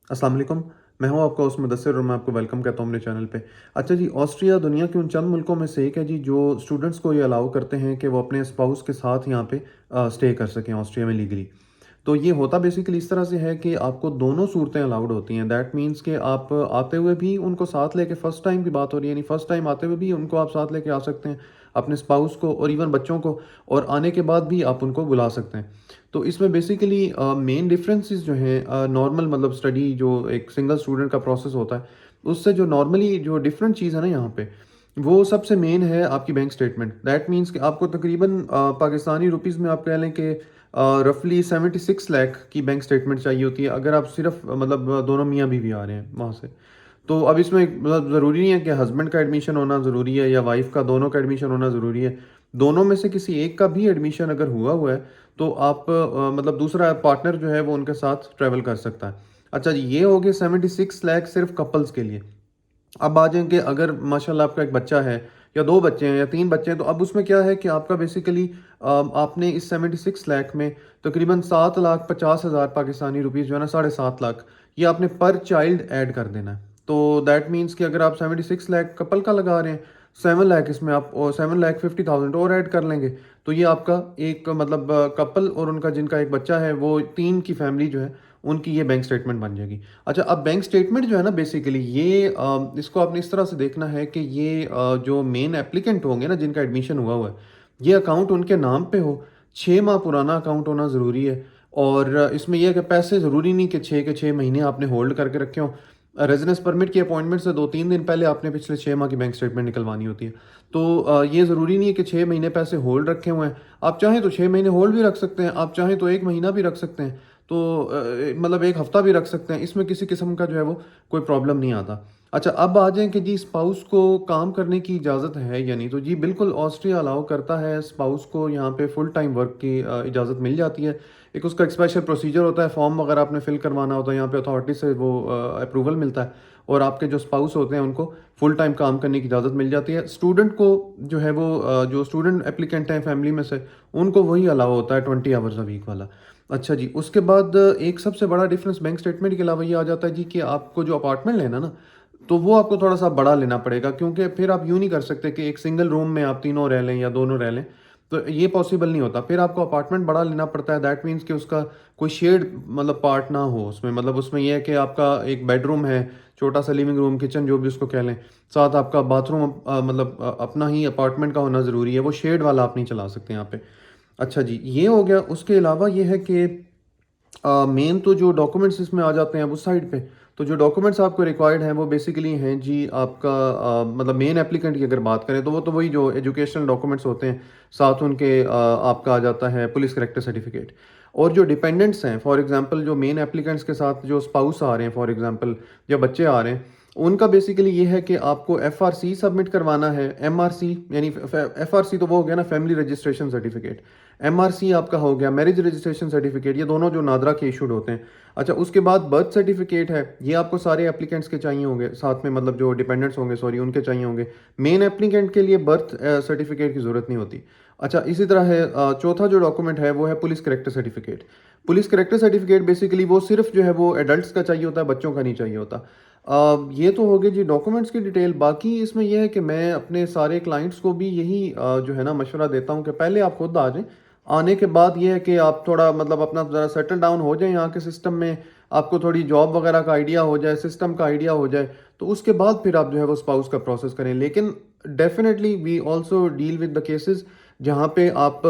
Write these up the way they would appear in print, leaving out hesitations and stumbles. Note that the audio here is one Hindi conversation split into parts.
अस्सलाम वालेकुम। मैं हूं आपका होस्ट मुदस्सिर और मैं आपको वेलकम कहता हूं अपने चैनल पे। अच्छा जी, ऑस्ट्रिया दुनिया के उन चंद मुल्कों में से एक है जी जो स्टूडेंट्स को ये अलाउ करते हैं कि वो अपने स्पाउस के साथ यहाँ पे स्टे कर सकें ऑस्ट्रिया में लीगली। तो ये होता बेसिकली इस तरह से है कि आपको दोनों सूरतें अलाउड होती हैं। दैट मीन्स कि आप आते हुए भी उनको साथ लेके, फर्स्ट टाइम की बात हो रही है, यानी फर्स्ट टाइम आते हुए भी उनको आप साथ लेके आ सकते हैं, अपने स्पाउस को और इवन बच्चों को, और आने के बाद भी आप उनको बुला सकते हैं। तो इसमें बेसिकली मेन डिफरेंसेस जो हैं, नॉर्मल मतलब स्टडी जो एक सिंगल स्टूडेंट का प्रोसेस होता है, उससे जो नॉर्मली जो डिफरेंट चीज़ है ना यहाँ पे, वो सबसे मेन है आपकी बैंक स्टेटमेंट। दैट मीन्स कि आपको तकरीबन पाकिस्तानी रुपीज़ में आप कह लें कि रफली 76 लाख की बैंक स्टेटमेंट चाहिए होती है, अगर आप सिर्फ मतलब दोनों मियाँ बीवी आ रहे हैं वहाँ से। तो अब इसमें मतलब ज़रूरी नहीं है कि हस्बैंड का एडमिशन होना ज़रूरी है या वाइफ का, दोनों का एडमिशन होना ज़रूरी है। दोनों में से किसी एक का भी एडमिशन अगर हुआ हुआ है तो आप मतलब दूसरा पार्टनर जो है वो उनके साथ ट्रैवल कर सकता है। अच्छा जी, ये हो गए 76 लाख सिर्फ कपल्स के लिए। अब आ जाएँ कि अगर माशाल्लाह आपका एक बच्चा है या 2 बच्चे हैं या 3 बच्चे हैं, तो अब उसमें क्या है कि आपका बेसिकली आपने इस 76 लाख में तकरीबन 7,50,000 पाकिस्तानी रुपीज़ जो है ना, 7.5 लाख, ये आपने पर चाइल्ड ऐड कर देना है। तो दैट मीन्स कि अगर आप 76 लाख कपल का लगा रहे हैं, 7 लाख इसमें आप और 7,50,000 और ऐड कर लेंगे, तो ये आपका एक मतलब कपल और उनका जिनका एक बच्चा है, वो 3 की फैमिली जो है, उनकी ये बैंक स्टेटमेंट बन जाएगी। अच्छा, अब बैंक स्टेटमेंट जो है ना, बेसिकली ये इसको आपने इस तरह से देखना है कि ये जो मेन एप्लीकेंट होंगे ना, जिनका एडमिशन हुआ हुआ है, ये अकाउंट उनके नाम पे हो, 6 माह पुराना अकाउंट होना ज़रूरी है। और इसमें यह है कि पैसे ज़रूरी नहीं कि 6 के 6 महीने आपने होल्ड करके रखे हों। रेजिडेंस परमिट की अपॉइंटमेंट से 2-3 दिन पहले आपने पिछले 6 माह की बैंक स्टेटमेंट निकलवानी होती है। तो ये ज़रूरी नहीं है कि 6 महीने पैसे होल्ड रखे हुए हैं। आप चाहें तो 6 महीने होल्ड भी रख सकते हैं, आप चाहें तो 1 महीना भी रख सकते हैं, तो मतलब 1 हफ्ता भी रख सकते हैं। इसमें किसी किस्म का जो है वो कोई प्रॉब्लम नहीं आता। अच्छा, अब आ जाएँ कि जी स्पाउस को काम करने की इजाज़त है या नहीं, तो जी बिल्कुल ऑस्ट्रिया अलाउ करता है स्पाउस को यहाँ पे फुल टाइम वर्क की इजाज़त मिल जाती है। एक उसका एक स्पेशल प्रोसीजर होता है, फॉर्म वगैरह आपने फिल करवाना होता है, यहाँ पे अथॉरिटी से वो अप्रूवल मिलता है, और आपके जो स्पाउस होते हैं उनको फुल टाइम काम करने की इजाज़त मिल जाती है। स्टूडेंट को जो है वो जो स्टूडेंट एप्लीकेंट हैं फैमिली में से, उनको वही अलाउ होता है 20 आवर्स अ वीक वाला। अच्छा जी, उसके बाद एक सबसे बड़ा डिफरेंस बैंक स्टेटमेंट के अलावा ये आ जाता है जी कि आपको जो अपार्टमेंट लेना ना, तो वो आपको थोड़ा सा बड़ा लेना पड़ेगा, क्योंकि फिर आप यूँ नहीं कर सकते कि एक सिंगल रूम में आप तीनों रह लें या दोनों रह लें, तो ये पॉसिबल नहीं होता। फिर आपको अपार्टमेंट बड़ा लेना पड़ता है। दैट मीन्स कि उसका कोई शेड मतलब पार्ट ना हो उसमें, मतलब उसमें यह है कि आपका एक बेडरूम है, छोटा सा लिविंग रूम, किचन, जो भी उसको कह लें, साथ आपका बाथरूम मतलब अपना ही अपार्टमेंट का होना ज़रूरी है। वो शेड वाला आप नहीं चला सकते यहाँ पे। अच्छा जी, ये हो गया। उसके अलावा ये है कि मेन तो जो डॉक्यूमेंट्स इसमें आ जाते हैं उस साइड पे, तो जो डॉक्यूमेंट्स आपको रिक्वायर्ड हैं वो बेसिकली हैं जी आपका मतलब मेन एप्लीकेंट की अगर बात करें तो वो तो वही जो एजुकेशनल डॉक्यूमेंट्स होते हैं, साथ उनके आपका आ जाता है पुलिस करेक्टर सर्टिफिकेट। और जो डिपेंडेंट्स हैं, फॉर एग्जांपल जो मेन एप्लीकेंट्स के साथ जो स्पाउस आ रहे हैं, फॉर एग्जांपल या बच्चे आ रहे हैं, उनका बेसिकली ये है कि आपको एफआरसी सबमिट करवाना है। एमआरसी यानी एफआरसी तो वो हो गया ना, फैमिली रजिस्ट्रेशन सर्टिफिकेट। एमआरसी आपका हो गया मैरिज रजिस्ट्रेशन सर्टिफिकेट, ये दोनों जो नादरा के इशूड होते हैं। अच्छा, उसके बाद बर्थ सर्टिफिकेट है, ये आपको सारे एप्लीकेंट्स के चाहिए होंगे, साथ में मतलब जो डिपेंडेंट्स होंगे, सॉरी, उनके चाहिए होंगे। मेन एप्लीकेंट के लिए बर्थ सर्टिफिकेट की ज़रूरत नहीं होती। अच्छा, इसी तरह है चौथा जो डॉक्यूमेंट है वो है police character certificate. Police character certificate basically वो सिर्फ जो है वो एडल्ट्स का चाहिए होता है, बच्चों का नहीं चाहिए होता। ये तो हो गई जी डॉक्यूमेंट्स की डिटेल। बाकी इसमें यह है कि मैं अपने सारे क्लाइंट्स को भी यही जो है ना मशवरा देता हूँ कि पहले आप खुद आ जाएं। आने के बाद ये है कि आप थोड़ा मतलब अपना ज़रा सेटल डाउन हो जाए यहाँ के सिस्टम में, आपको थोड़ी जॉब वगैरह का आइडिया हो जाए, सिस्टम का आइडिया हो जाए, तो उसके बाद फिर आप जो है वो स्पाउस का प्रोसेस करें। लेकिन definitely we also deal with the cases जहाँ पे आप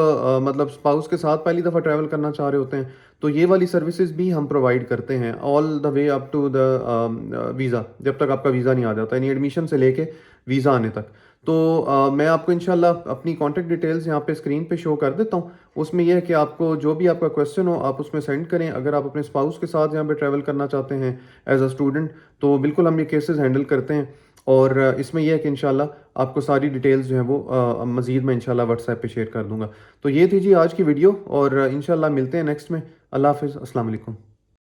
मतलब स्पाउस के साथ पहली दफ़ा ट्रैवल करना चाह रहे होते हैं, तो ये वाली सर्विसेज भी हम प्रोवाइड करते हैं all the way up to the visa, जब तक आपका वीज़ा नहीं आ जाता, यानी एडमिशन से लेके वीज़ा आने तक। तो मैं आपको इंशाल्लाह अपनी कॉन्टैक्ट डिटेल्स यहाँ पे स्क्रीन पे शो कर देता हूँ। उसमें यह है कि आपको जो भी आपका क्वेश्चन हो आप उसमें सेंड करें। अगर आप अपने स्पाउस के साथ यहाँ पे ट्रैवल करना चाहते हैं एज अ स्टूडेंट, तो बिल्कुल हम ये केसेस हैंडल करते हैं। और इसमें यह है कि इंशाल्लाह आपको सारी डिटेल्स जो है वो मज़ीद मैं इंशाल्लाह व्हाट्सएप पे शेयर कर दूंगा। तो ये थी जी आज की वीडियो, और इंशाल्लाह मिलते हैं नेक्स्ट में। अल्लाह हाफिज़, अस्सलाम वालेकुम।